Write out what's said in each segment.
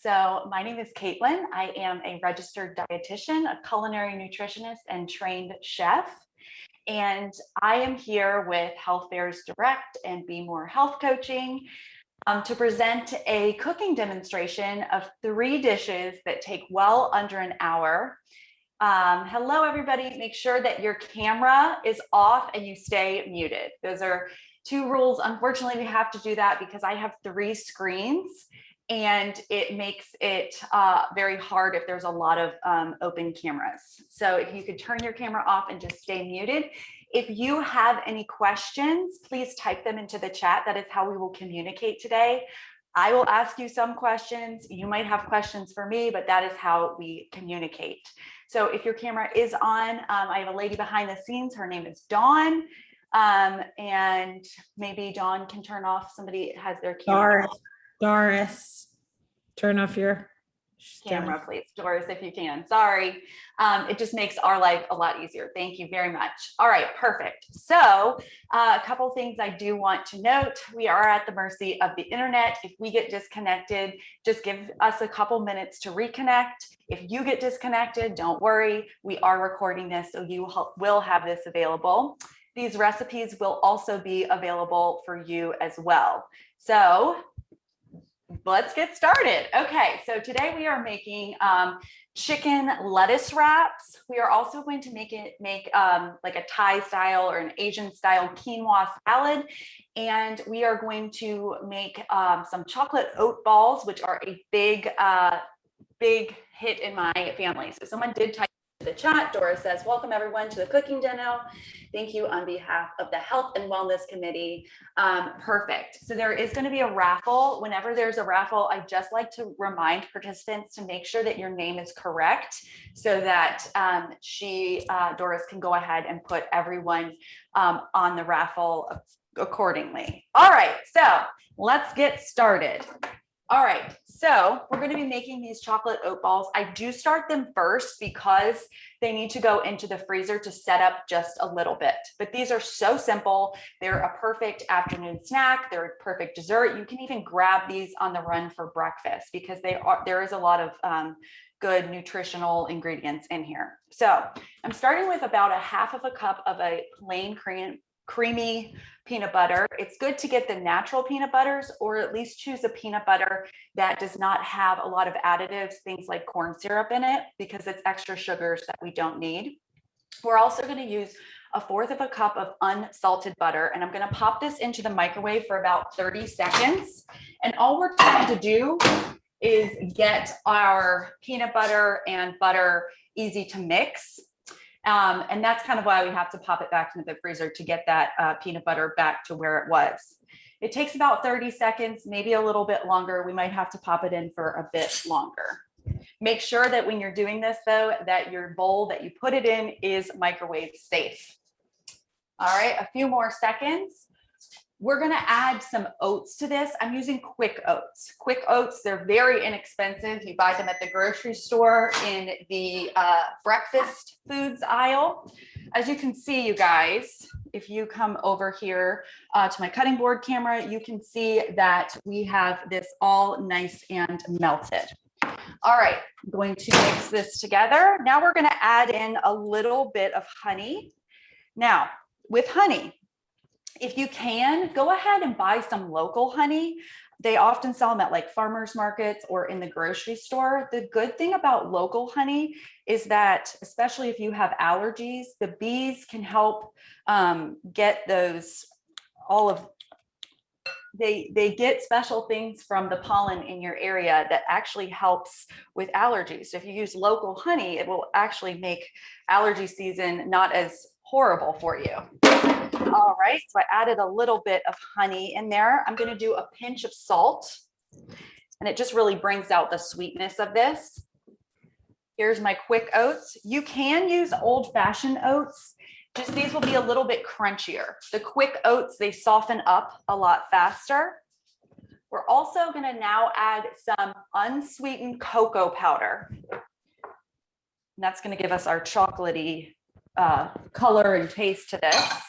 So my name is Caitlin. I am a registered dietitian, a culinary nutritionist, and trained chef. And I am here with Health Fairs Direct and Be More Health Coaching to present a cooking demonstration of 3 dishes that take well under an hour. Hello, everybody. Make sure that your camera is off and you stay muted. Those are 2 rules. Unfortunately, we have to do that because I have 3 screens and it makes it very hard if there's a lot of open cameras. So if you could turn your camera off and just stay muted. If you have any questions, please type them into the chat. That is how we will communicate today. I will ask you some questions. You might have questions for me, but that is how we communicate. So if your camera is on, I have a lady behind the scenes. Her name is Dawn. And maybe Dawn can turn off. Somebody has their camera. Doris, turn off your camera, please. Doris, if you can. Sorry. It just makes our life a lot easier. Thank you very much. All right, perfect. So a couple things I do want to note. We are at the mercy of the internet. If we get disconnected, just give us a couple minutes to reconnect. If you get disconnected, don't worry. We are recording this, so you will have this available. These recipes will also be available for you as well. So let's get started. Okay, so today we are making chicken lettuce wraps. We are also going to make like a Thai style or an Asian style quinoa salad. And we are going to make some chocolate oat balls, which are a big hit in my family. So someone did type in the chat. Doris says, welcome everyone to the cooking demo. Thank you on behalf of the Health and Wellness Committee. Perfect. So there is going to be a raffle. Whenever there's a raffle, I just like to remind participants to make sure that your name is correct so that Doris can go ahead and put everyone on the raffle accordingly. All right, so let's get started. All right, so we're going to be making these chocolate oat balls. I do start them first because they need to go into the freezer to set up just a little bit. But these are so simple. They're a perfect afternoon snack. They're a perfect dessert. You can even grab these on the run for breakfast because there is a lot of good nutritional ingredients in here. So I'm starting with about 1/2 cup of a plain creamy peanut butter. It's good to get the natural peanut butters, or at least choose a peanut butter that does not have a lot of additives, things like corn syrup in it, because it's extra sugars that we don't need. We're also going to use 1/4 cup of unsalted butter, and I'm going to pop this into the microwave for about 30 seconds. And all we're trying to do is get our peanut butter and butter easy to mix. And that's kind of why we have to pop it back into the freezer to get that peanut butter back to where it was. It takes about 30 seconds, maybe a little bit longer. We might have to pop it in for a bit longer. Make sure that when you're doing this, though, that your bowl that you put it in is microwave safe. All right, a few more seconds. We're going to add some oats to this. I'm using quick oats. Quick oats, they're very inexpensive. You buy them at the grocery store in the breakfast foods aisle. As you can see, you guys, if you come over here to my cutting board camera, you can see that we have this all nice and melted. All right, I'm going to mix this together. Now we're going to add in a little bit of honey. Now, with honey, if you can, go ahead and buy some local honey. They often sell them at like farmers markets or in the grocery store. The good thing about local honey is that, especially if you have allergies, the bees can help get those, they get special things from the pollen in your area that actually helps with allergies. So if you use local honey, it will actually make allergy season not as horrible for you. All right, so I added a little bit of honey in there. I'm going to do a pinch of salt, and it just really brings out the sweetness of this. Here's my quick oats. You can use old-fashioned oats, just these will be a little bit crunchier. The quick oats, they soften up a lot faster. We're also going to now add some unsweetened cocoa powder. And that's going to give us our chocolatey color and taste to this.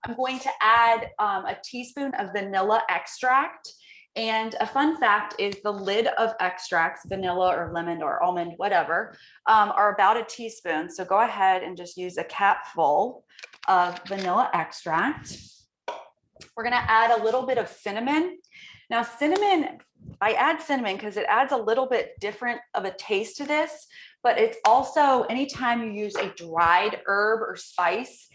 I'm going to add a teaspoon of vanilla extract. And a fun fact is the lid of extracts, vanilla or lemon or almond, whatever, are about a teaspoon. So go ahead and just use a capful of vanilla extract. We're going to add a little bit of cinnamon. Now, cinnamon, I add cinnamon because it adds a little bit different of a taste to this, but it's also anytime you use a dried herb or spice,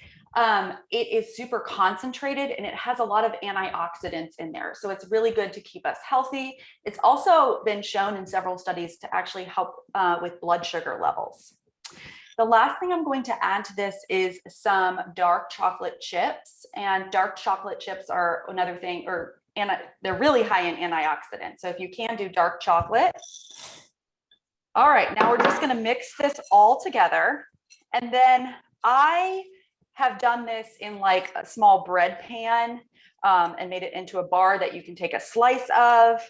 it is super concentrated and it has a lot of antioxidants in there. So it's really good to keep us healthy. It's also been shown in several studies to actually help with blood sugar levels. The last thing I'm going to add to this is some dark chocolate chips, and dark chocolate chips are another thing, and they're really high in antioxidants. So if you can do dark chocolate. All right, now we're just going to mix this all together. And then I have done this in like a small bread pan and made it into a bar that you can take a slice of.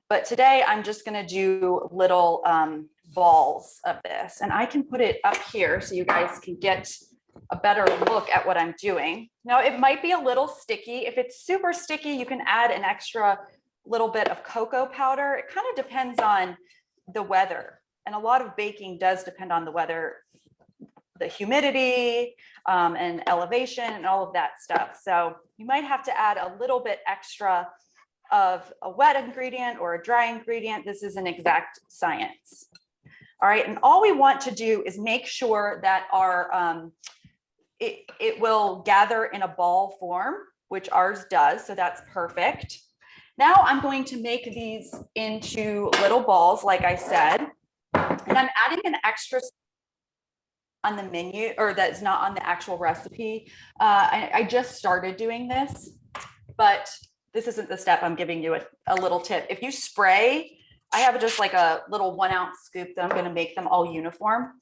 But today I'm just going to do little balls of this, and I can put it up here so you guys can get a better look at what I'm doing. Now, it might be a little sticky. If it's super sticky, you can add an extra little bit of cocoa powder. It kind of depends on the weather, and a lot of baking does depend on the weather, the humidity and elevation and all of that stuff. So you might have to add a little bit extra of a wet ingredient or a dry ingredient. This is an exact science. All right, and all we want to do is make sure that our it will gather in a ball form, which ours does, so that's perfect. Now I'm going to make these into little balls, like I said, and I'm adding an extra on the menu, or that's not on the actual recipe. I just started doing this, but this isn't the step. I'm giving you a little tip. If you spray, I have just like a little 1 ounce scoop that I'm going to make them all uniform.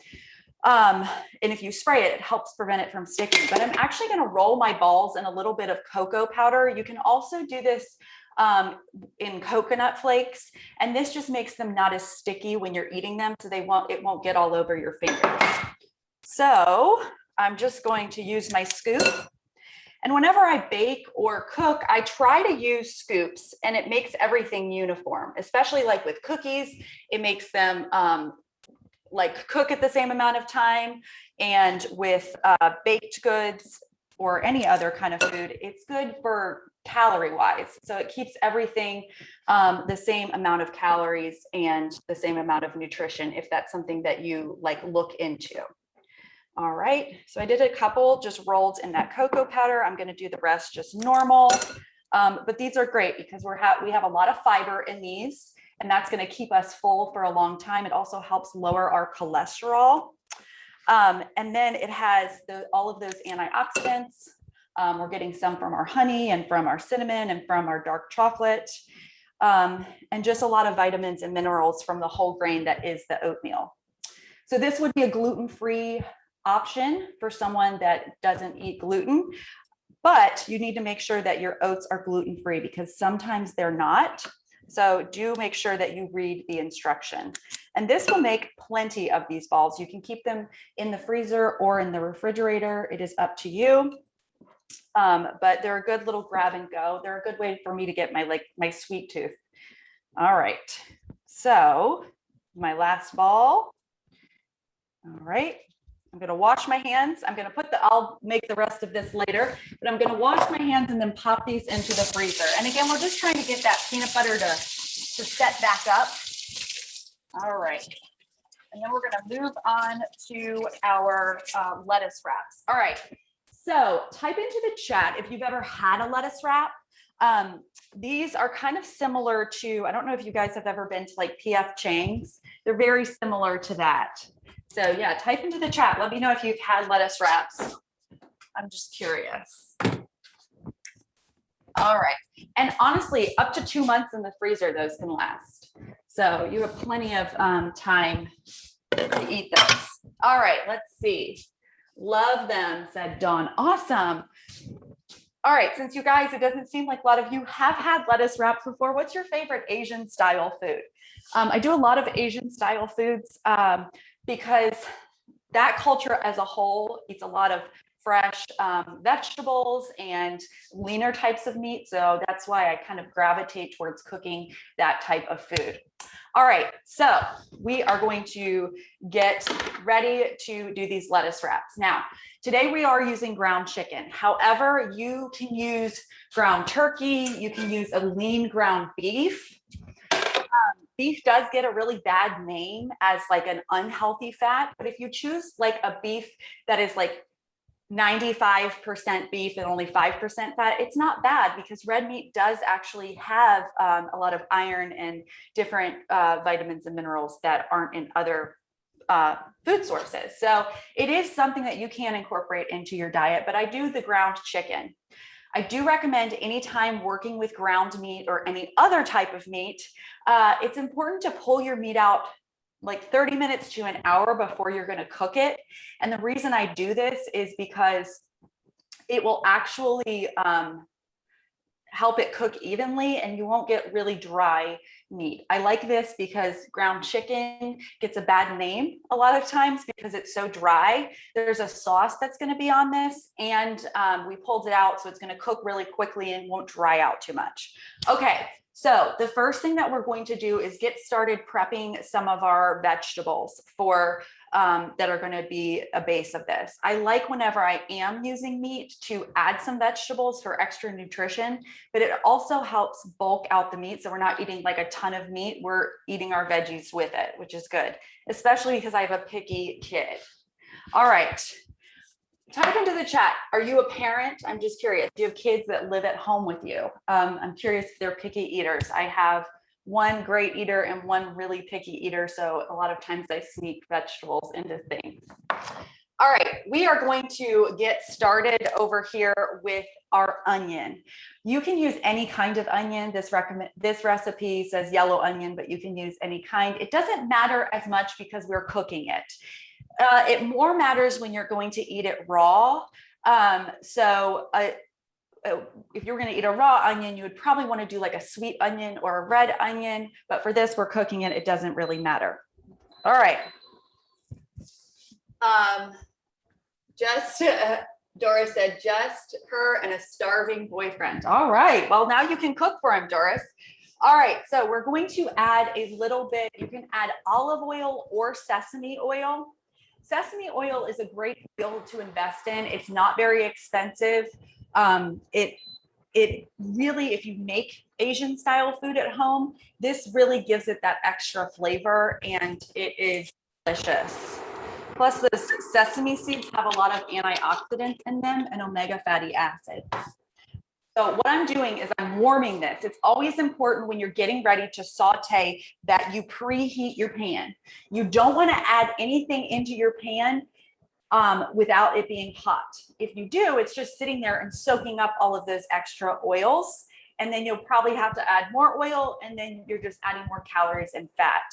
And if you spray it, it helps prevent it from sticking. But I'm actually going to roll my balls in a little bit of cocoa powder. You can also do this in coconut flakes, and this just makes them not as sticky when you're eating them, so it won't get all over your fingers. So I'm just going to use my scoop. And whenever I bake or cook, I try to use scoops, and it makes everything uniform, especially like with cookies. It makes them like cook at the same amount of time. And with baked goods or any other kind of food, it's good for calorie wise. So it keeps everything the same amount of calories and the same amount of nutrition, if that's something that you like look into. All right, so I did a couple just rolled in that cocoa powder. I'm going to do the rest just normal. But these are great because we have a lot of fiber in these, and that's going to keep us full for a long time. It also helps lower our cholesterol. And then it has all of those antioxidants. We're getting some from our honey and from our cinnamon and from our dark chocolate, and just a lot of vitamins and minerals from the whole grain that is the oatmeal. So this would be a gluten-free option for someone that doesn't eat gluten, but you need to make sure that your oats are gluten-free because sometimes they're not. So do make sure that you read the instruction. And this will make plenty of these balls. You can keep them in the freezer or in the refrigerator. It is up to you. But they're a good little grab and go. They're a good way for me to get my sweet tooth. All right. So my last ball. All right. I'm going to wash my hands. I'm going to I'll make the rest of this later, but I'm going to wash my hands and then pop these into the freezer. And again, we're just trying to get that peanut butter to set back up. All right. And then we're going to move on to our lettuce wraps. All right. So type into the chat if you've ever had a lettuce wrap. These are kind of similar to, I don't know if you guys have ever been to like P.F. Chang's. They're very similar to that. So yeah, type into the chat. Let me know if you've had lettuce wraps. I'm just curious. All right. And honestly, up to 2 months in the freezer, those can last. So you have plenty of time to eat those. All right, let's see. Love them, said Dawn. Awesome. All right, since you guys, it doesn't seem like a lot of you have had lettuce wraps before, what's your favorite Asian style food? I do a lot of Asian style foods because that culture as a whole eats a lot of fresh vegetables and leaner types of meat. So that's why I kind of gravitate towards cooking that type of food. All right, so we are going to get ready to do these lettuce wraps. Now, today we are using ground chicken. However, you can use ground turkey, you can use a lean ground beef. Beef does get a really bad name as like an unhealthy fat, but if you choose like a beef that is like 95% beef and only 5% fat, it's not bad because red meat does actually have a lot of iron and different vitamins and minerals that aren't in other food sources. So it is something that you can incorporate into your diet, but I do the ground chicken. I do recommend anytime working with ground meat or any other type of meat, it's important to pull your meat out like 30 minutes to an hour before you're going to cook it. And the reason I do this is because it will actually help it cook evenly and you won't get really dry meat. I like this because ground chicken gets a bad name a lot of times because it's so dry. There's a sauce that's going to be on this and we pulled it out so it's going to cook really quickly and won't dry out too much. Okay, so the first thing that we're going to do is get started prepping some of our vegetables for that are going to be a base of this. I like whenever I am using meat to add some vegetables for extra nutrition, but it also helps bulk out the meat. So we're not eating like a ton of meat. We're eating our veggies with it, which is good, especially because I have a picky kid. All right. Type into the chat. Are you a parent? I'm just curious. Do you have kids that live at home with you? I'm curious if they're picky eaters. I have one great eater and one really picky eater. So a lot of times I sneak vegetables into things. All right, we are going to get started over here with our onion. You can use any kind of onion. This recipe says yellow onion, but you can use any kind. It doesn't matter as much because we're cooking it. It more matters when you're going to eat it raw. If you're going to eat a raw onion, you would probably want to do like a sweet onion or a red onion. But for this, we're cooking it. It doesn't really matter. All right. Doris said, just her and a starving boyfriend. All right. Well, now you can cook for him, Doris. All right. So we're going to add a little bit. You can add olive oil or sesame oil. Sesame oil is a great oil to invest in. It's not very expensive. It really, if you make Asian style food at home, this really gives it that extra flavor and it is delicious. Plus the sesame seeds have a lot of antioxidants in them and omega fatty acids. So what I'm doing is I'm warming this. It's always important when you're getting ready to saute that you preheat your pan. You don't want to add anything into your pan without it being hot. If you do, it's just sitting there and soaking up all of those extra oils. And then you'll probably have to add more oil and then you're just adding more calories and fat.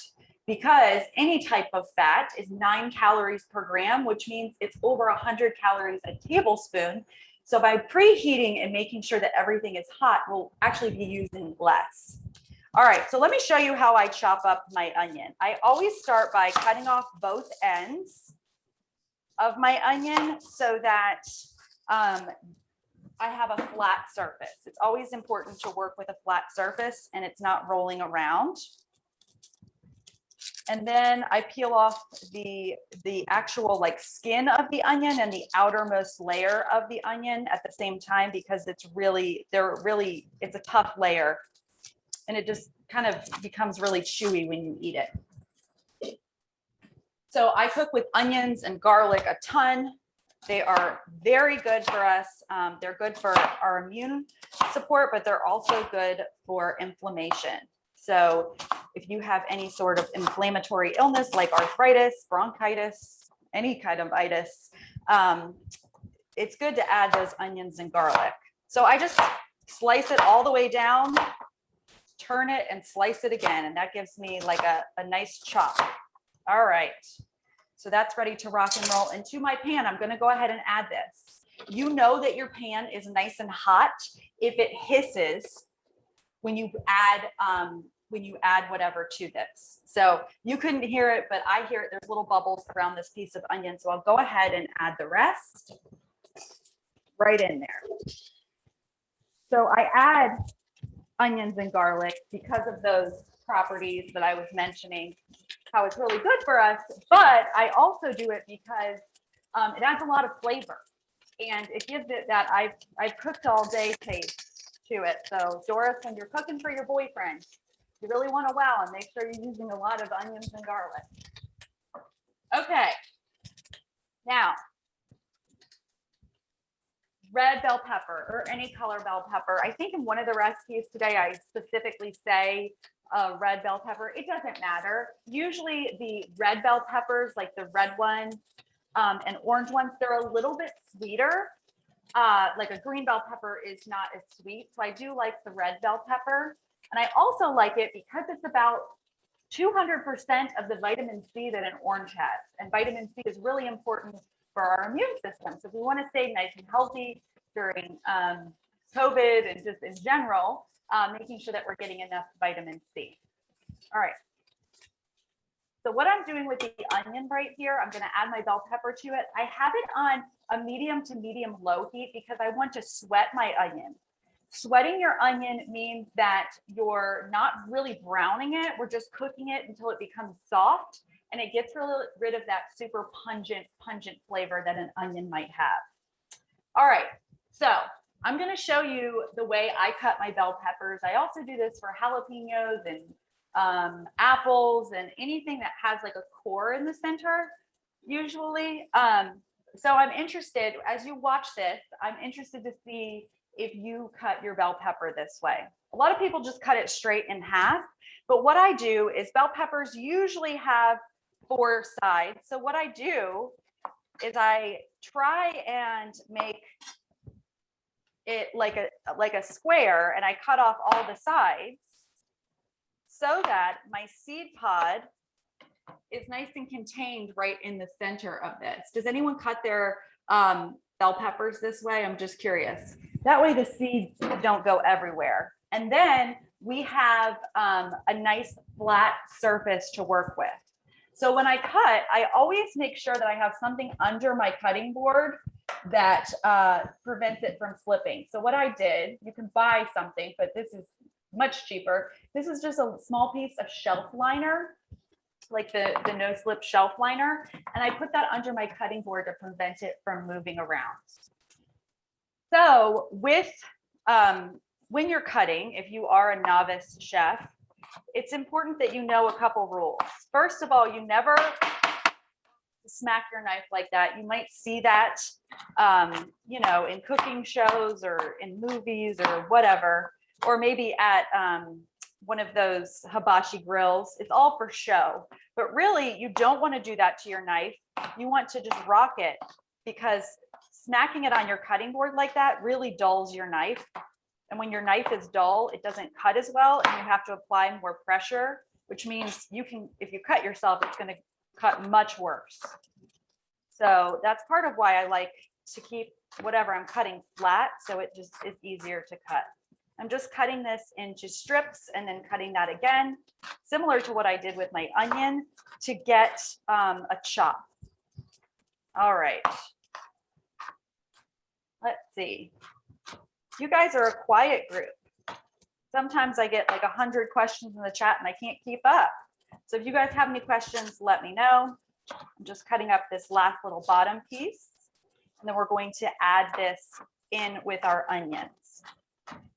Because any type of fat is 9 calories per gram, which means it's over 100 calories a tablespoon. So by preheating and making sure that everything is hot, we'll actually be using less. All right, so let me show you how I chop up my onion. I always start by cutting off both ends of my onion so that I have a flat surface. It's always important to work with a flat surface and it's not rolling around. And then I peel off the actual like skin of the onion and the outermost layer of the onion at the same time because it's a tough layer and it just kind of becomes really chewy when you eat it. So I cook with onions and garlic a ton. They are very good for us. They're good for our immune support, but they're also good for inflammation. So if you have any sort of inflammatory illness like arthritis, bronchitis, any kind of itis, it's good to add those onions and garlic. So I just slice it all the way down, turn it and slice it again. And that gives me like a nice chop. All right. So that's ready to rock and roll. Into my pan, I'm going to go ahead and add this. You know that your pan is nice and hot if it hisses when you add whatever to this. So you couldn't hear it, but I hear it. There's little bubbles around this piece of onion. So I'll go ahead and add the rest. right in there. So I add onions and garlic because of those properties that I was mentioning, how it's really good for us. But I also do it because it adds a lot of flavor, and it gives it that I've cooked all day taste to it. So Doris, when you're cooking for your boyfriend, you really want to wow and make sure you're using a lot of onions and garlic. Okay, now red bell pepper or any color bell pepper. I think in one of the recipes today, I specifically say red bell pepper. It doesn't matter. Usually the red bell peppers, like the red ones and orange ones, they're a little bit sweeter. Like a green bell pepper is not as sweet. So I do like the red bell pepper. And I also like it because it's about 200% of the vitamin C that an orange has. And vitamin C is really important for our immune system. So if we want to stay nice and healthy during COVID and just in general, making sure that we're getting enough vitamin C. All right. So what I'm doing with the onion right here, I'm going to add my bell pepper to it. I have it on a medium to medium low heat because I want to sweat my onion. Sweating your onion means that you're not really browning it. We're just cooking it until it becomes soft, and it gets rid of that super pungent flavor that an onion might have. All right, so I'm going to show you the way I cut my bell peppers. I also do this for jalapenos and apples and anything that has like a core in the center, usually. So I'm interested, as you watch this, I'm interested to see if you cut your bell pepper this way. A lot of people just cut it straight in half, but what I do is bell peppers usually have 4 sides. So what I do is I try and make it like a square, and I cut off all the sides so that my seed pod is nice and contained right in the center of this. Does anyone cut their bell peppers this way? I'm just curious. That way the seeds don't go everywhere. And then we have a nice flat surface to work with. So when I cut, I always make sure that I have something under my cutting board that prevents it from slipping. So what I did, you can buy something, but this is much cheaper. This is just a small piece of shelf liner, like the no slip shelf liner. And I put that under my cutting board to prevent it from moving around. So with, when you're cutting, if you are a novice chef, it's important that you know a couple rules. First of all, you never smack your knife like that. You might see that, you know, in cooking shows or in movies or whatever, or maybe at one of those hibachi grills. It's all for show, but really you don't want to do that to your knife. You want to just rock it, because smacking it on your cutting board like that really dulls your knife. And when your knife is dull, it doesn't cut as well, and you have to apply more pressure, which means you can, if you cut yourself, it's going to cut much worse. So that's part of why I like to keep whatever I'm cutting flat, so it just is easier to cut. I'm just cutting this into strips and then cutting that again, similar to what I did with my onion, to get a chop. All right. Let's see. You guys are a quiet group. Sometimes I get like 100 questions in the chat and I can't keep up. So if you guys have any questions, let me know. I'm just cutting up this last little bottom piece, and then we're going to add this in with our onions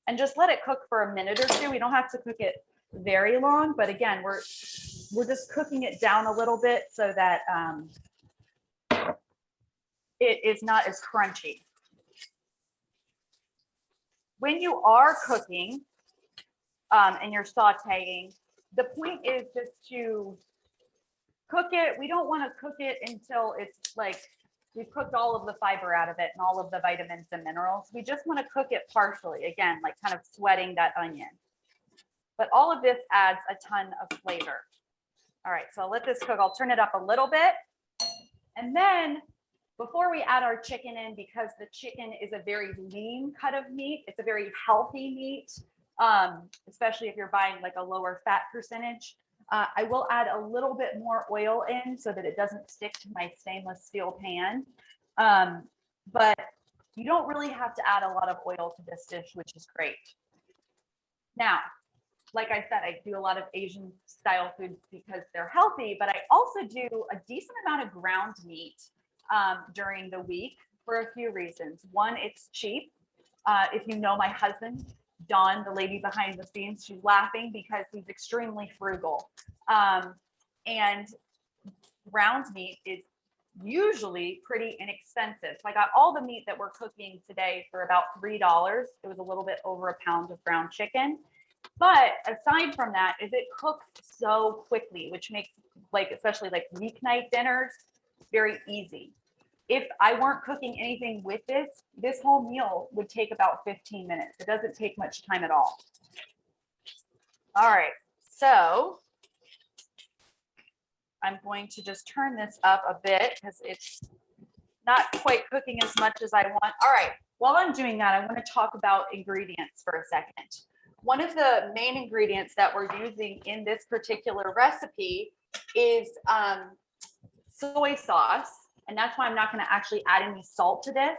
and just let it cook for a minute or two. We don't have to cook it very long, but again, we're just cooking it down a little bit so that it is not as crunchy. When you are cooking and you're sauteing, the point is just to cook it. We don't want to cook it until it's like we've cooked all of the fiber out of it and all of the vitamins and minerals. We just want to cook it partially, again, like kind of sweating that onion. But all of this adds a ton of flavor. All right, so I'll let this cook. I'll turn it up a little bit. And then before we add our chicken in, because the chicken is a very lean cut of meat, it's a very healthy meat, especially if you're buying like a lower fat percentage. I will add a little bit more oil in so that it doesn't stick to my stainless steel pan. But You don't really have to add a lot of oil to this dish, which is great. Now, like I said, I do a lot of Asian style foods because they're healthy, but I also do a decent amount of ground meat during the week for a few reasons. One, it's cheap. If you know my husband, Dawn, the lady behind the scenes, she's laughing because he's extremely frugal. And ground meat is usually pretty inexpensive. So I got all the meat that we're cooking today for about $3. It was a little bit over a pound of ground chicken. But aside from that, is it cooks so quickly, which makes especially weeknight dinners very easy. If I weren't cooking anything with this whole meal would take about 15 minutes. It doesn't take much time at all. All right, so I'm going to just turn this up a bit because it's not quite cooking as much as I want. All right, while I'm doing that, I want to talk about ingredients for a second. One of the main ingredients that we're using in this particular recipe is soy sauce. And that's why I'm not going to actually add any salt to this.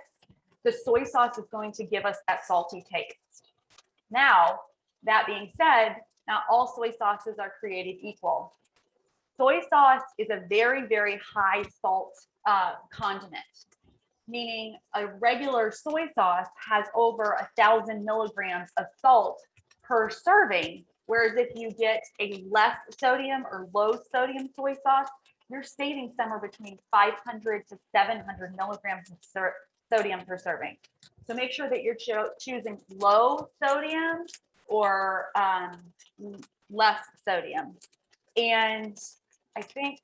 The soy sauce is going to give us that salty taste. Now, that being said, not all soy sauces are created equal. Soy sauce is a very, very high salt condiment, meaning a regular soy sauce has over 1,000 milligrams of salt per serving. Whereas if you get a less sodium or low sodium soy sauce, you're saving somewhere between 500 to 700 milligrams of sodium per serving. So make sure that you're choosing low sodium or less sodium. And I think,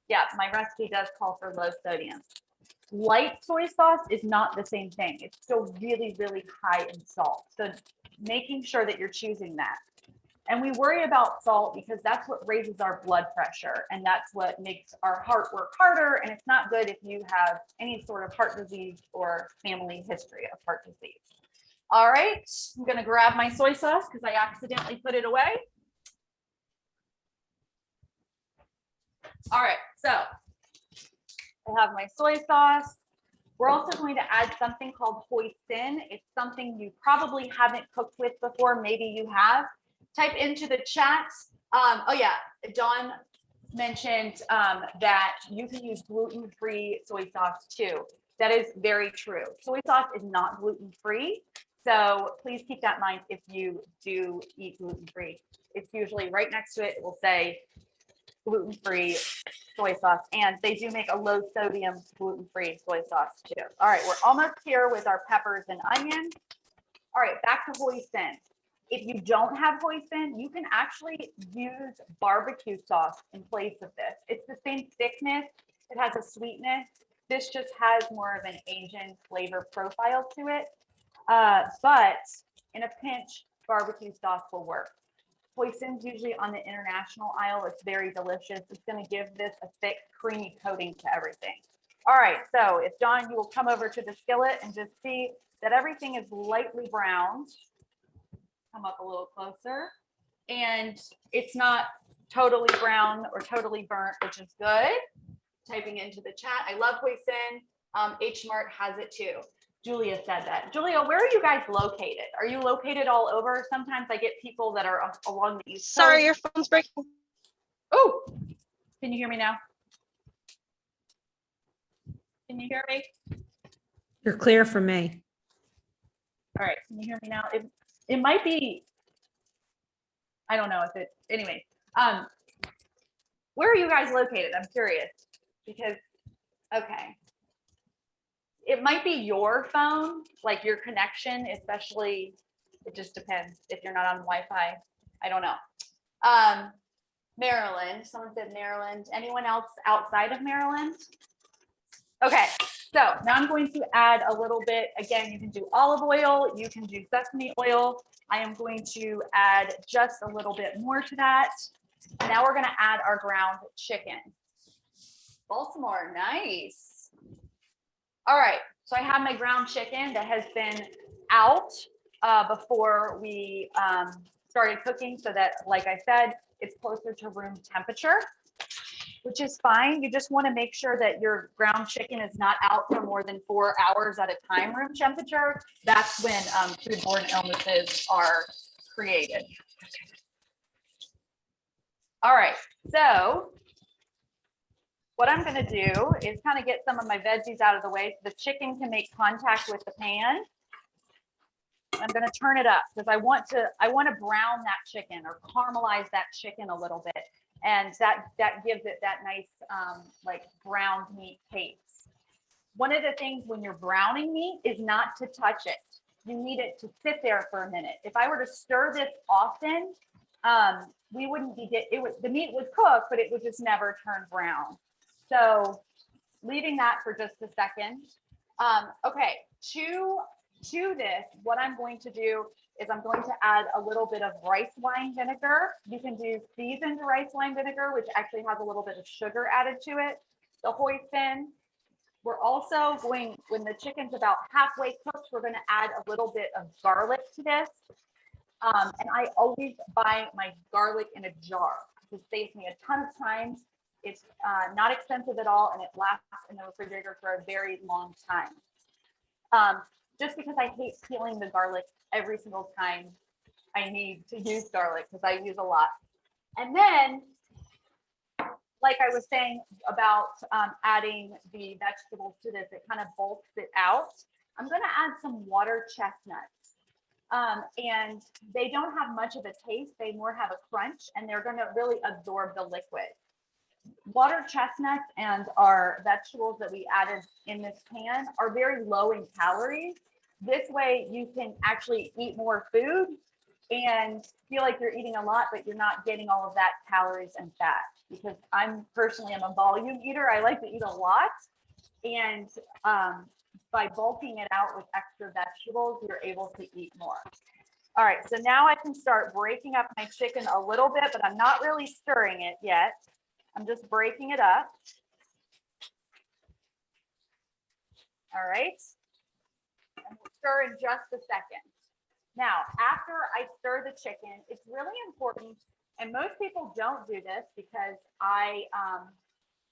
yeah, my recipe does call for low sodium. Light soy sauce is not the same thing. It's still really, really high in salt. So making sure that you're choosing that. And we worry about salt because that's what raises our blood pressure. And that's what makes our heart work harder. And it's not good if you have any sort of heart disease or family history of heart disease. All right, I'm going to grab my soy sauce because I accidentally put it away. All right, so I have my soy sauce. We're also going to add something called hoisin. It's something you probably haven't cooked with before. Maybe you have. Type into the chat. Oh yeah, Dawn mentioned that you can use gluten-free soy sauce too. That is very true. Soy sauce is not gluten-free. So please keep that in mind if you do eat gluten-free. It's usually right next to it. It will say gluten-free soy sauce, and they do make a low sodium gluten-free soy sauce too. All right, we're almost here with our peppers and onions. All right, back to hoisin. If you don't have hoisin, you can actually use barbecue sauce in place of this. It's the same thickness. It has a sweetness. This just has more of an Asian flavor profile to it. But in a pinch, barbecue sauce will work. Hoisin's usually on the international aisle. It's very delicious. It's going to give this a thick, creamy coating to everything. All right, so if Dawn, you will come over to the skillet and just see that everything is lightly browned. Come up a little closer. And it's not totally brown or totally burnt, which is good. Typing into the chat. I love hoisin. H Mart has it too. Julia said that. Julia, where are you guys located? Are you located all over? Sometimes I get people that are along the East Coast. Sorry, your phone's breaking. Oh, can you hear me now? Can you hear me? You're clear for me. All right, can you hear me now? It might be, I don't know if it, anyway. Where are you guys located? I'm curious because, okay. It might be your phone, like your connection, especially, it just depends if you're not on Wi-Fi. I don't know. Maryland, someone said Maryland. Anyone else outside of Maryland? Okay, so now I'm going to add a little bit. Again, you can do olive oil, you can do sesame oil. I am going to add just a little bit more to that. Now we're gonna add our ground chicken. Baltimore, nice. All right, so I have my ground chicken that has been out before we started cooking so that, like I said, it's closer to room temperature. which is fine. You just want to make sure that your ground chicken is not out for more than 4 hours at a time, room temperature. That's when foodborne illnesses are created. All right, so what I'm going to do is kind of get some of my veggies out of the way so the chicken can make contact with the pan. I'm going to turn it up because I want to brown that chicken or caramelize that chicken a little bit, and that gives it that nice like browned meat taste. One of the things when you're browning meat is not to touch it. You need it to sit there for a minute. If I were to stir this often, we wouldn't be the meat would cook, but it would just never turn brown. So leaving that for just a second. Okay, to this, what I'm going to do is I'm going to add a little bit of rice wine vinegar. You can do seasoned rice wine vinegar, which actually has a little bit of sugar added to it. The hoisin. We're also going, when the chicken's about halfway cooked, we're going to add a little bit of garlic to this. And I always buy my garlic in a jar. It saves me a ton of time. It's not expensive at all, and it lasts in the refrigerator for a very long time. Just because I hate peeling the garlic every single time I need to use garlic, because I use a lot. And then, like I was saying about adding the vegetables to this, it kind of bulks it out. I'm going to add some water chestnuts. And they don't have much of a taste. They more have a crunch, and they're going to really absorb the liquid. Water chestnuts and our vegetables that we added in this pan are very low in calories. This way you can actually eat more food and feel like you're eating a lot, but you're not getting all of that calories and fat. Because I'm a volume eater. I like to eat a lot. And by bulking it out with extra vegetables, you're able to eat more. All right, so now I can start breaking up my chicken a little bit, but I'm not really stirring it yet. I'm just breaking it up. All right. And we'll stir in just a second. Now, after I stir the chicken, it's really important, and most people don't do this because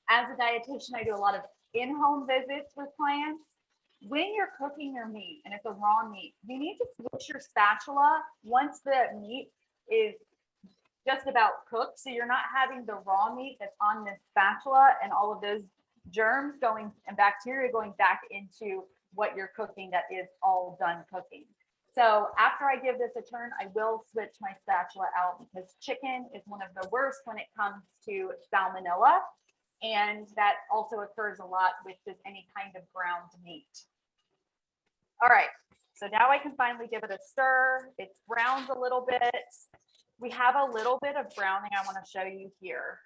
as a dietitian, I do a lot of in-home visits with clients. When you're cooking your meat, and it's a raw meat, you need to switch your spatula once the meat is just about cooked, so you're not having the raw meat that's on this spatula and all of those germs going and bacteria going back into what you're cooking that is all done cooking. So after I give this a turn, I will switch my spatula out because chicken is one of the worst when it comes to salmonella, and that also occurs a lot with just any kind of ground meat. All right, so now I can finally give it a stir. It's browned a little bit. We have a little bit of browning I want to show you here.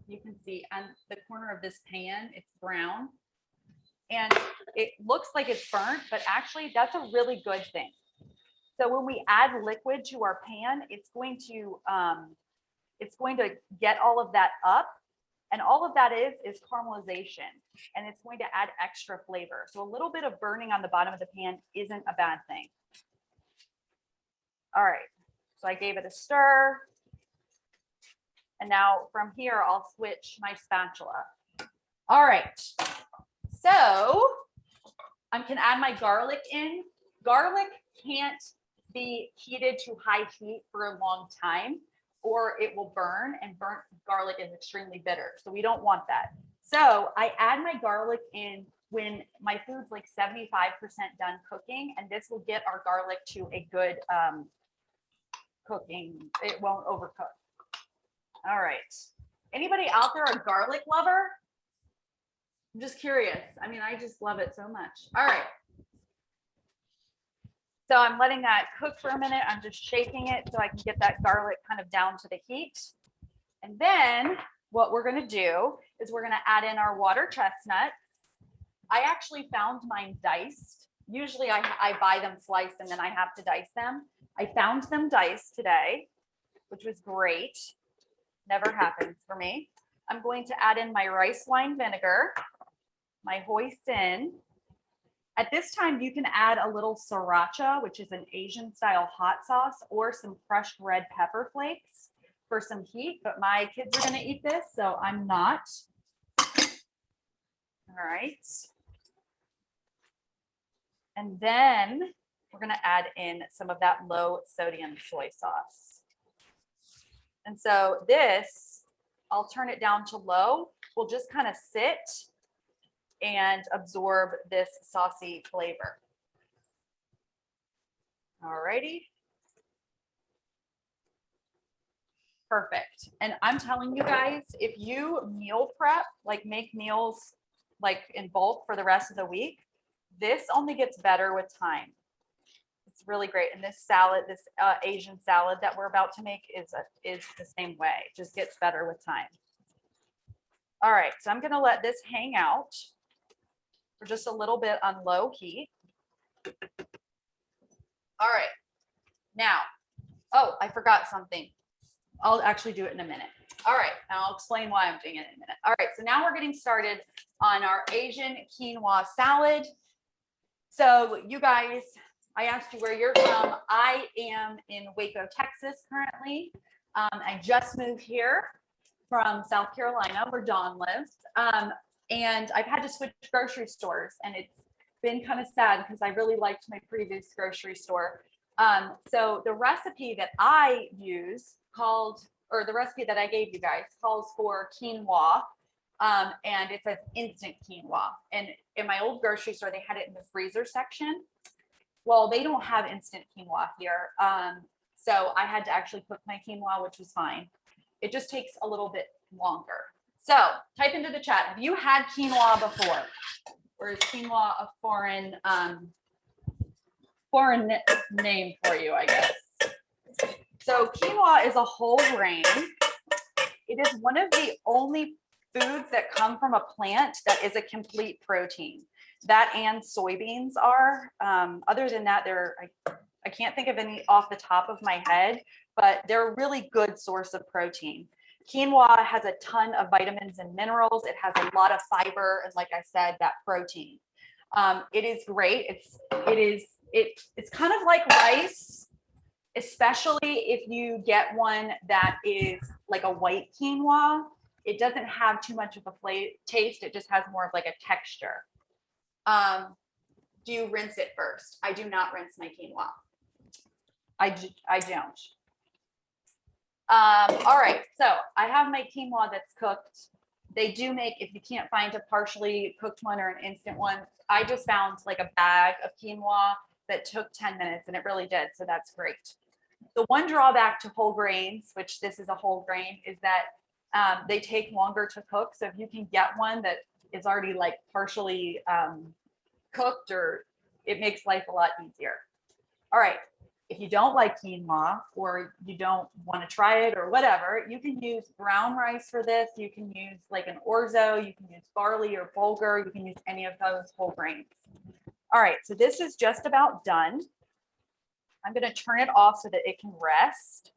You can see on the corner of this pan, it's brown. And it looks like it's burnt, but actually that's a really good thing. So when we add liquid to our pan, it's going to get all of that up. And all of that is caramelization. And it's going to add extra flavor. So a little bit of burning on the bottom of the pan isn't a bad thing. All right. So I gave it a stir. And now from here, I'll switch my spatula. All right. So I can add my garlic in. Garlic can't be heated to high heat for a long time, or it will burn, and burnt garlic is extremely bitter. So we don't want that. So I add my garlic in when my food's like 75% done cooking, and this will get our garlic to a good cooking. It won't overcook. All right. Anybody out there a garlic lover? I'm just curious. I mean, I just love it so much. All right. So I'm letting that cook for a minute. I'm just shaking it so I can get that garlic kind of down to the heat. And then what we're going to do is we're going to add in our water chestnuts. I actually found mine diced. Usually I buy them sliced and then I have to dice them. I found them diced today, which was great. Never happens for me. I'm going to add in my rice wine vinegar, my hoisin. At this time, you can add a little sriracha, which is an Asian style hot sauce, or some crushed red pepper flakes. for some heat, but my kids are going to eat this, so I'm not. All right. And then we're going to add in some of that low sodium soy sauce. And so this, I'll turn it down to low. We'll just kind of sit and absorb this saucy flavor. All righty. Perfect. And I'm telling you guys, if you meal prep, like make meals like in bulk for the rest of the week, this only gets better with time. It's really great. And this salad, this Asian salad that we're about to make is the same way. It just gets better with time. All right, so I'm gonna let this hang out for just a little bit on low heat. All right, now, oh, I forgot something. I'll actually do it in a minute. All right, and I'll explain why I'm doing it in a minute. All right, so now we're getting started on our Asian quinoa salad. So you guys, I asked you where you're from. I am in Waco, Texas currently. I just moved here from South Carolina where Dawn lives. And I've had to switch grocery stores, and it's been kind of sad because I really liked my previous grocery store. So the recipe that I use the recipe that I gave you guys calls for quinoa, and it says instant quinoa. And in my old grocery store, they had it in the freezer section. Well, they don't have instant quinoa here. So I had to actually cook my quinoa, which was fine. It just takes a little bit longer. So type into the chat, have you had quinoa before? Or is quinoa a foreign name for you, I guess? So quinoa is a whole grain. It is one of the only foods that come from a plant that is a complete protein. That and soybeans are. Other than that, I can't think of any off the top of my head, but they're a really good source of protein. Quinoa has a ton of vitamins and minerals. It has a lot of fiber, and like I said, that protein. It is great. It's kind of like rice, especially if you get one that is like a white quinoa. It doesn't have too much of a taste. It just has more of like a texture. Do you rinse it first? I do not rinse my quinoa. I don't. All right, so I have my quinoa that's cooked. They do make, if you can't find a partially cooked one or an instant one, I just found like a bag of quinoa that took 10 minutes, and it really did, so that's great. The one drawback to whole grains, which this is a whole grain, is that they take longer to cook. So if you can get one that is already like partially cooked, or it makes life a lot easier. All right. If you don't like quinoa, or you don't want to try it or whatever, you can use brown rice for this. You can use like an orzo, you can use barley or bulgur, you can use any of those whole grains. All right, so this is just about done. I'm going to turn it off so that it can rest.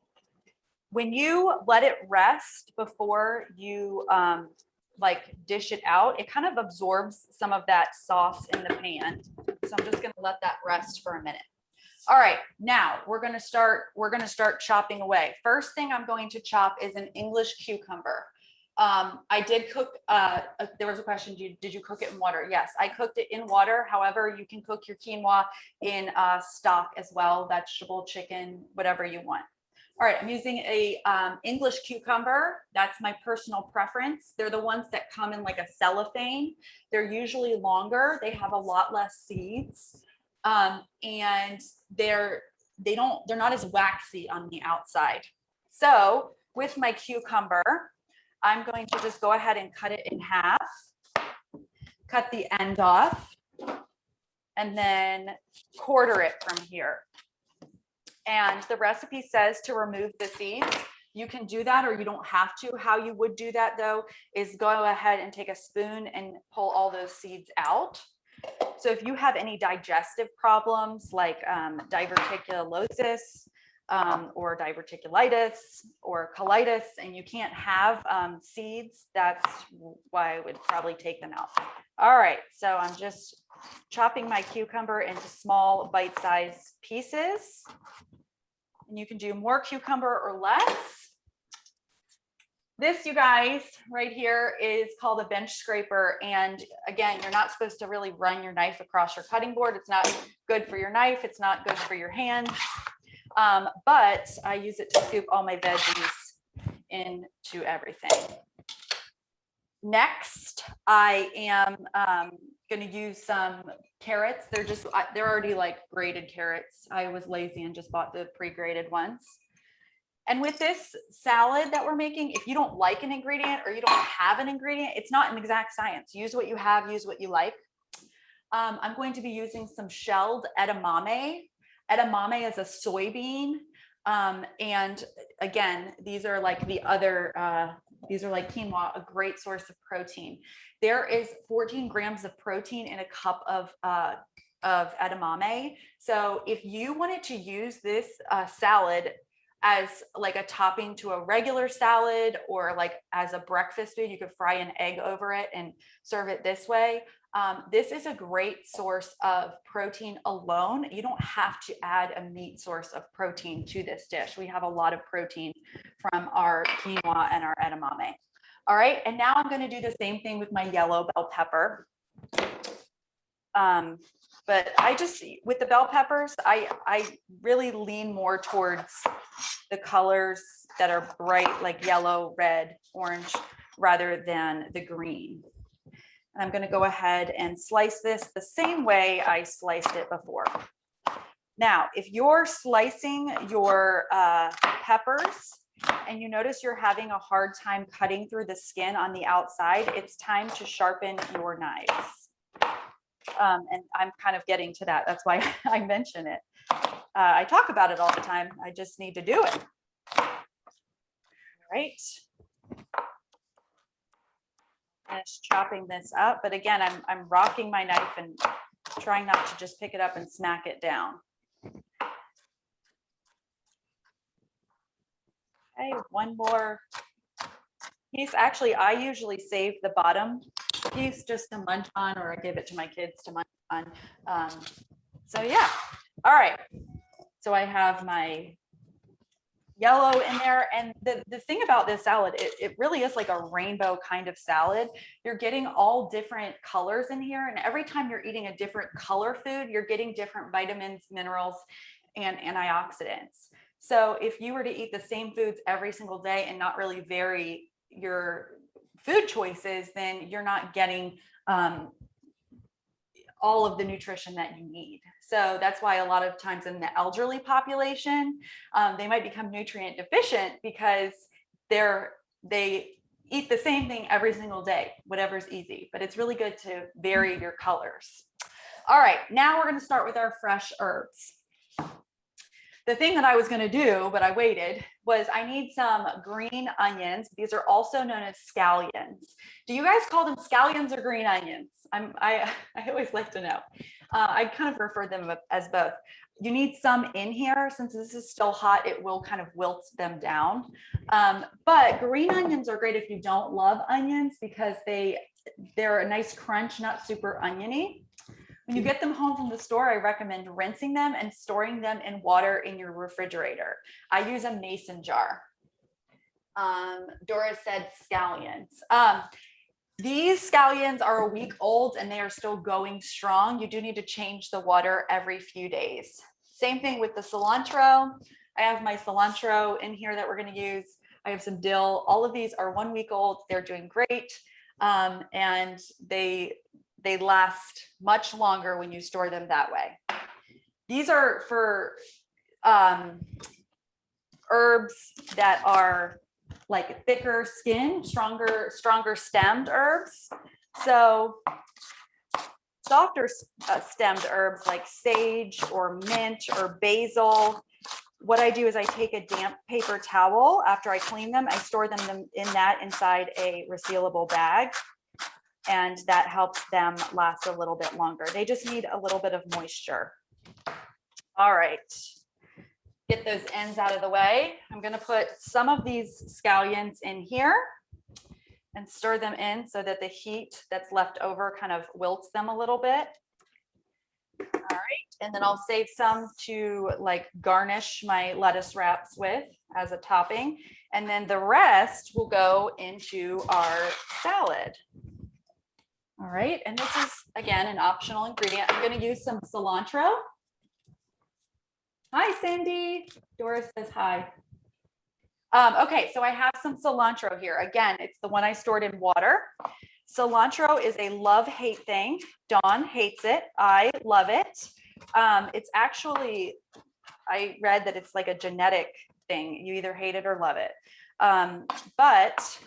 When you let it rest before you like dish it out, it kind of absorbs some of that sauce in the pan. So I'm just going to let that rest for a minute. All right, now we're going to start chopping away. First thing I'm going to chop is an English cucumber. I did cook, there was a question, did you cook it in water? Yes, I cooked it in water. However, you can cook your quinoa in stock as well, vegetable, chicken, whatever you want. All right, I'm using a English cucumber. That's my personal preference. They're the ones that come in like a cellophane. They're usually longer. They have a lot less seeds. And they're not as waxy on the outside. So with my cucumber, I'm going to just go ahead and cut it in half, cut the end off, and then quarter it from here. And the recipe says to remove the seeds. You can do that, or you don't have to. How you would do that though is go ahead and take a spoon and pull all those seeds out. So if you have any digestive problems like diverticulosis or diverticulitis or colitis, and you can't have seeds, that's why I would probably take them out. All right, so I'm just chopping my cucumber into small bite-sized pieces. And you can do more cucumber or less. This, you guys, right here is called a bench scraper. And again, you're not supposed to really run your knife across your cutting board. It's not good for your knife. It's not good for your hands. But I use it to scoop all my veggies into everything. Next, I am going to use some carrots. They're already like grated carrots. I was lazy and just bought the pre-grated ones. And with this salad that we're making, if you don't like an ingredient or you don't have an ingredient, it's not an exact science. Use what you have, use what you like. I'm going to be using some shelled edamame. Edamame is a soybean. And again, these are like these are like quinoa, a great source of protein. There is 14 grams of protein in a cup of edamame. So if you wanted to use this salad as like a topping to a regular salad or like as a breakfast food, you could fry an egg over it and serve it this way. This is a great source of protein alone. You don't have to add a meat source of protein to this dish. We have a lot of protein from our quinoa and our edamame. All right, and now I'm going to do the same thing with my yellow bell pepper. But with the bell peppers, I really lean more towards the colors that are bright, like yellow, red, orange, rather than the green. And I'm going to go ahead and slice this the same way I sliced it before. Now, if you're slicing your peppers and you notice you're having a hard time cutting through the skin on the outside, it's time to sharpen your knives. And I'm kind of getting to that. That's why I mention it. I talk about it all the time. I just need to do it. All right. Finish chopping this up. But again, I'm rocking my knife and trying not to just pick it up and smack it down. Okay, one more piece. Actually, I usually save the bottom piece just to munch on, or I give it to my kids to munch on. So yeah, all right. So I have my yellow in there. And the thing about this salad, it really is like a rainbow kind of salad. You're getting all different colors in here. And every time you're eating a different color food, you're getting different vitamins, minerals, and antioxidants. So if you were to eat the same foods every single day and not really vary your food choices, then you're not getting all of the nutrition that you need. So that's why a lot of times in the elderly population, they might become nutrient deficient because they eat the same thing every single day, whatever's easy, but it's really good to vary your colors. All right, now we're going to start with our fresh herbs. The thing that I was going to do, but I waited, was I need some green onions. These are also known as scallions. Do you guys call them scallions or green onions? I always like to know. I kind of refer them as both. You need some in here. Since this is still hot, it will kind of wilt them down. But green onions are great if you don't love onions because they're a nice crunch, not super oniony. When you get them home from the store, I recommend rinsing them and storing them in water in your refrigerator. I use a mason jar. Dora said scallions. These scallions are a week old and they are still going strong. You do need to change the water every few days. Same thing with the cilantro. I have my cilantro in here that we're going to use. I have some dill. All of these are 1 week old. They're doing great. And they last much longer when you store them that way. These are for herbs that are like thicker skin, stronger stemmed herbs. So softer stemmed herbs like sage or mint or basil, what I do is I take a damp paper towel after I clean them. I store them inside a resealable bag. And that helps them last a little bit longer. They just need a little bit of moisture. All right, get those ends out of the way. I'm gonna put some of these scallions in here and stir them in so that the heat that's left over kind of wilts them a little bit. All right, And then I'll save some to like garnish my lettuce wraps with as a topping. And then the rest will go into our salad. All right, and this is, again, an optional ingredient. I'm going to use some cilantro. Hi, Cindy. Doris says hi. Okay, so I have some cilantro here. Again, it's the one I stored in water. Cilantro is a love-hate thing. Dawn hates it. I love it. It's actually, I read that it's like a genetic thing. You either hate it or love it. But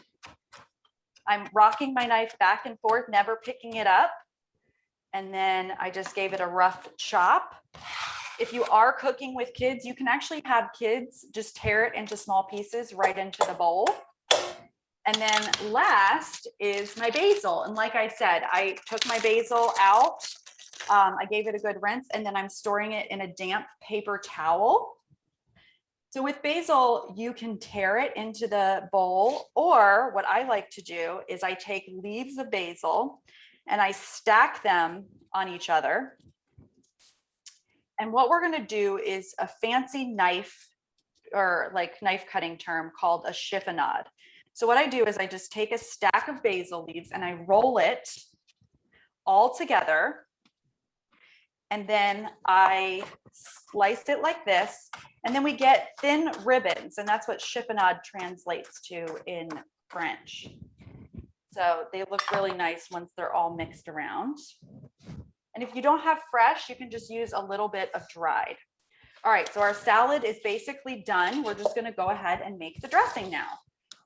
I'm rocking my knife back and forth, never picking it up. And then I just gave it a rough chop. If you are cooking with kids, you can actually have kids just tear it into small pieces right into the bowl. And then last is my basil. And like I said, I took my basil out. I gave it a good rinse, and then I'm storing it in a damp paper towel. So with basil, you can tear it into the bowl, or what I like to do is I take leaves of basil and I stack them on each other. And what we're going to do is a fancy knife, or like knife cutting term, called a chiffonade. So what I do is I just take a stack of basil leaves and I roll it all together. And then I slice it like this. And then we get thin ribbons. And that's what chiffonade translates to in French. So they look really nice once they're all mixed around. And if you don't have fresh, you can just use a little bit of dried. All right, so our salad is basically done. We're just gonna go ahead and make the dressing now.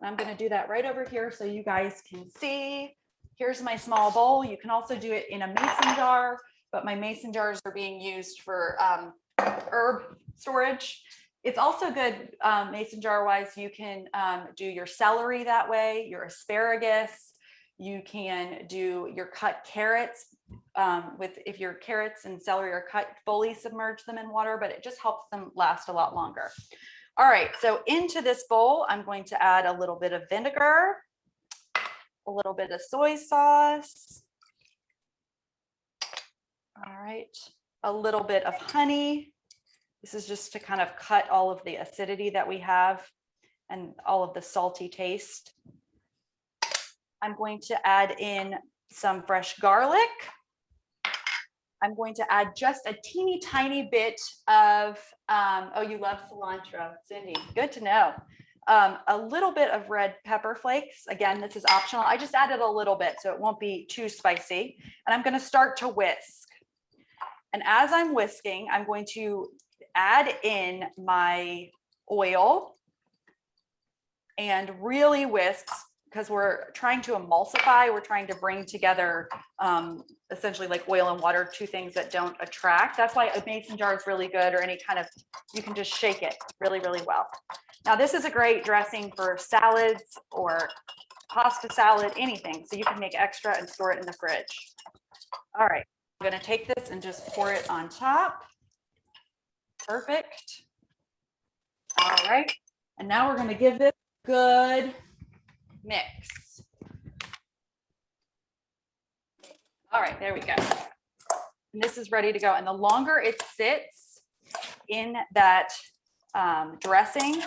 And I'm gonna do that right over here so you guys can see. Here's my small bowl. You can also do it in a mason jar, but my mason jars are being used for herb storage. It's also good mason jar wise. You can do your celery that way, your asparagus. You can do your cut carrots if your carrots and celery are cut, fully submerge them in water, but it just helps them last a lot longer. All right, so into this bowl, I'm going to add a little bit of vinegar, a little bit of soy sauce. All right, a little bit of honey. This is just to kind of cut all of the acidity that we have and all of the salty taste. I'm going to add in some fresh garlic. I'm going to add just a teeny tiny bit of, oh, you love cilantro, Cindy, good to know. A little bit of red pepper flakes. Again, this is optional. I just added a little bit so it won't be too spicy. And I'm going to start to whisk. And as I'm whisking, I'm going to add in my oil and really whisk, because we're trying to emulsify, we're trying to bring together essentially like oil and water, two things that don't attract. That's why a mason jar is really good, or any kind of, you can just shake it really, really well. Now this is a great dressing for salads or pasta salad, anything. So you can make extra and store it in the fridge. All right, I'm gonna take this and just pour it on top. Perfect. All right, and now we're gonna give this a good mix. All right, there we go. And this is ready to go. And the longer it sits in that dressing,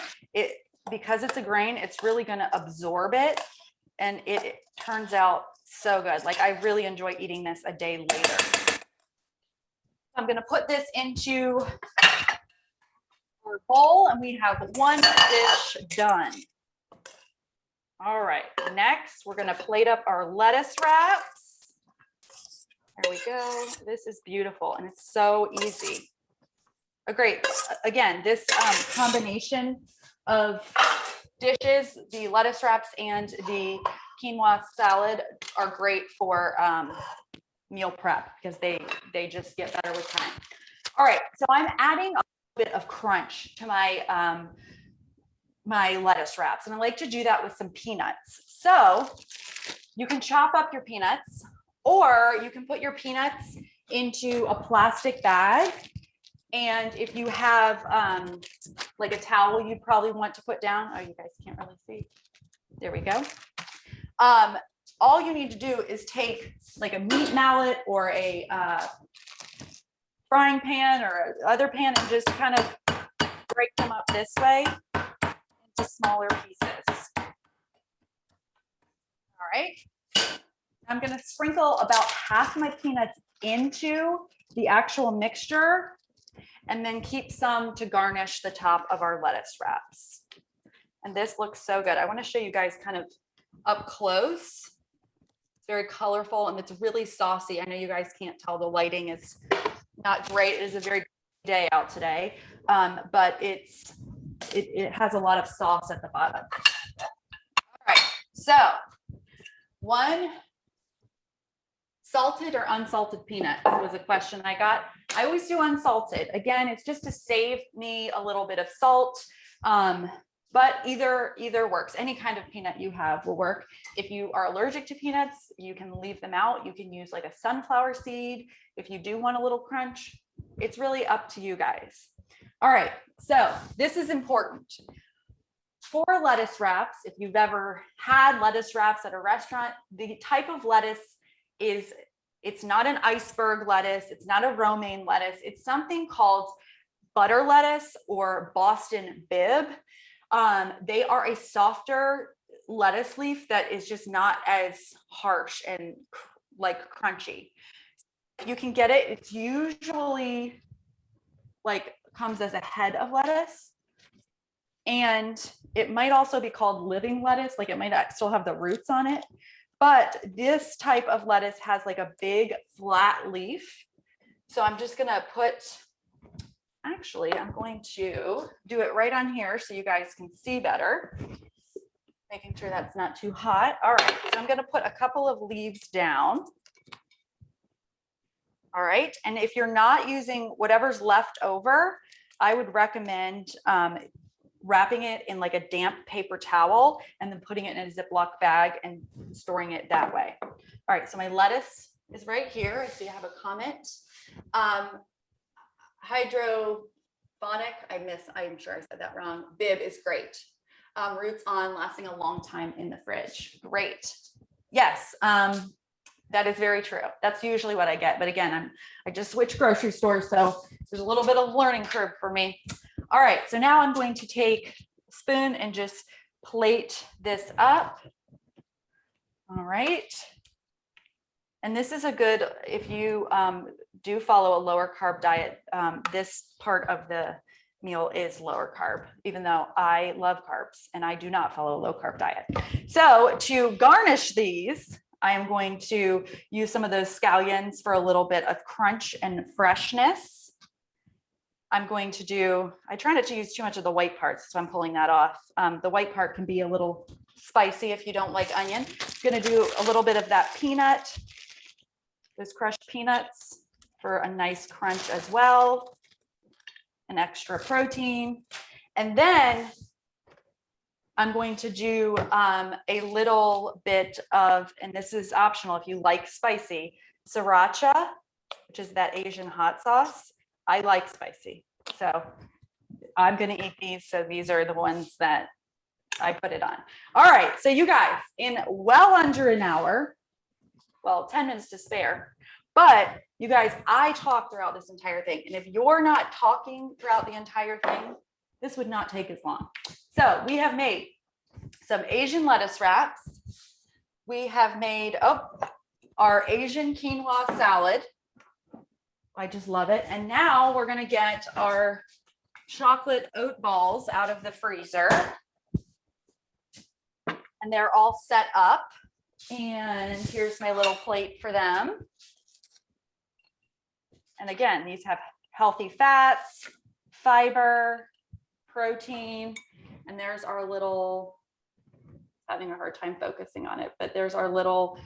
because it's a grain, it's really going to absorb it, and it turns out so good. Like, I really enjoy eating this a day later. I'm going to put this into our bowl, and we have one dish done. All right, next we're going to plate up our lettuce wraps. There we go. This is beautiful, and it's so easy. Great. Again, this combination of dishes, the lettuce wraps and the quinoa salad, are great for meal prep, because they just get better with time. All right, so I'm adding a bit of crunch to my my lettuce wraps, and I like to do that with some peanuts. So you can chop up your peanuts, or you can put your peanuts into a plastic bag. And if you have like a towel, you'd probably want to put down. Oh, you guys can't really see. There we go. All you need to do is take like a meat mallet or a frying pan or other pan and just kind of break them up this way into smaller pieces. All right. I'm going to sprinkle about half my peanuts into the actual mixture and then keep some to garnish the top of our lettuce wraps. And this looks so good. I want to show you guys kind of up close. It's very colorful and it's really saucy. I know you guys can't tell, the lighting is not great. It is a very day out today, but it has a lot of sauce at the bottom. All right, so one, salted or unsalted peanuts was a question I got. I always do unsalted. Again, it's just to save me a little bit of salt, but either works. Any kind of peanut you have will work. If you are allergic to peanuts, you can leave them out. You can use like a sunflower seed if you do want a little crunch. It's really up to you guys. All right, so this is important. For lettuce wraps, if you've ever had lettuce wraps at a restaurant, the type of lettuce is, it's not an iceberg lettuce, it's not a romaine lettuce, it's something called butter lettuce or Boston bib. They are a softer lettuce leaf that is just not as harsh and like crunchy. You can get it, it's usually like comes as a head of lettuce. And it might also be called living lettuce, like it might still have the roots on it. But this type of lettuce has like a big flat leaf. So I'm just gonna put, actually, I'm going to do it right on here so you guys can see better. Making sure that's not too hot. All right, so I'm gonna put a couple of leaves down. All right, and if you're not using whatever's left over, I would recommend wrapping it in like a damp paper towel and then putting it in a Ziploc bag and storing it that way. All right, so my lettuce is right here. I see I have a comment. Hydroponic, I'm sure I said that wrong. Bib is great. Roots on, lasting a long time in the fridge. Great. Yes, that is very true. That's usually what I get. But again, I just switched grocery stores, so there's a little bit of learning curve for me. All right, so now I'm going to take a spoon and just plate this up. All right. And this is a good, if you do follow a lower carb diet, this part of the meal is lower carb, even though I love carbs and I do not follow a low carb diet. So to garnish these, I am going to use some of those scallions for a little bit of crunch and freshness. I'm going to do, I try not to use too much of the white parts, so I'm pulling that off. The white part can be a little spicy if you don't like onion. I'm gonna do a little bit of that peanut, those crushed peanuts for a nice crunch as well, an extra protein. And then I'm going to do a little bit of, and this is optional if you like spicy, sriracha, which is that Asian hot sauce. I like spicy, so I'm going to eat these. So these are the ones that I put it on. All right, so you guys, in well under an hour, well, 10 minutes to spare, but you guys, I talked throughout this entire thing. And if you're not talking throughout the entire thing, this would not take as long. So we have made some Asian lettuce wraps. We have made our Asian quinoa salad. I just love it. And now we're going to get our chocolate oat balls out of the freezer. And they're all set up. And here's my little plate for them. And again, these have healthy fats, fiber, protein, and there's our little, having a hard time focusing on it, but there's our little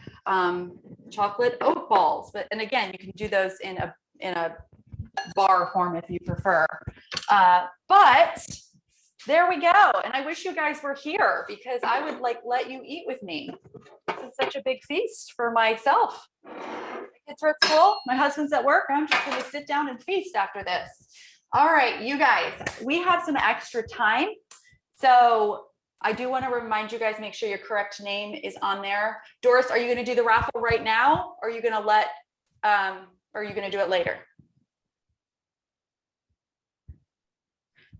chocolate oat balls. But, and again, you can do those in a bar form if you prefer. But there we go. And I wish you guys were here because I would let you eat with me. This is such a big feast for myself. My kids are at school, my husband's at work. I'm just gonna sit down and feast after this. All right, you guys, we have some extra time. So I do want to remind you guys, make sure your correct name is on there. Doris, are you going to do the raffle right now? Or are you going to do it later?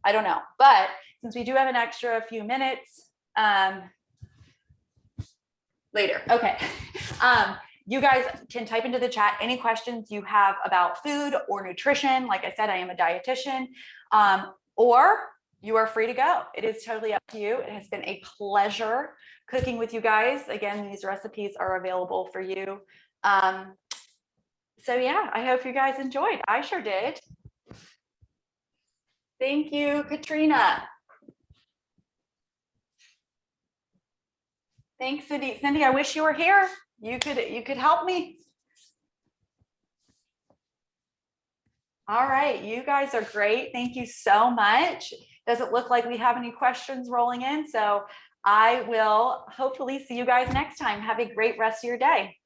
I don't know. But since we do have an extra few minutes, later. Okay. You guys can type into the chat any questions you have about food or nutrition. Like I said, I am a dietitian, or you are free to go. It is totally up to you. It has been a pleasure cooking with you guys. Again, these recipes are available for you. So yeah, I hope you guys enjoyed. I sure did. Thank you, Katrina. Thanks, Cindy. Cindy, I wish you were here. You could help me. All right, you guys are great. Thank you so much. Doesn't look like we have any questions rolling in, so I will hopefully see you guys next time. Have a great rest of your day.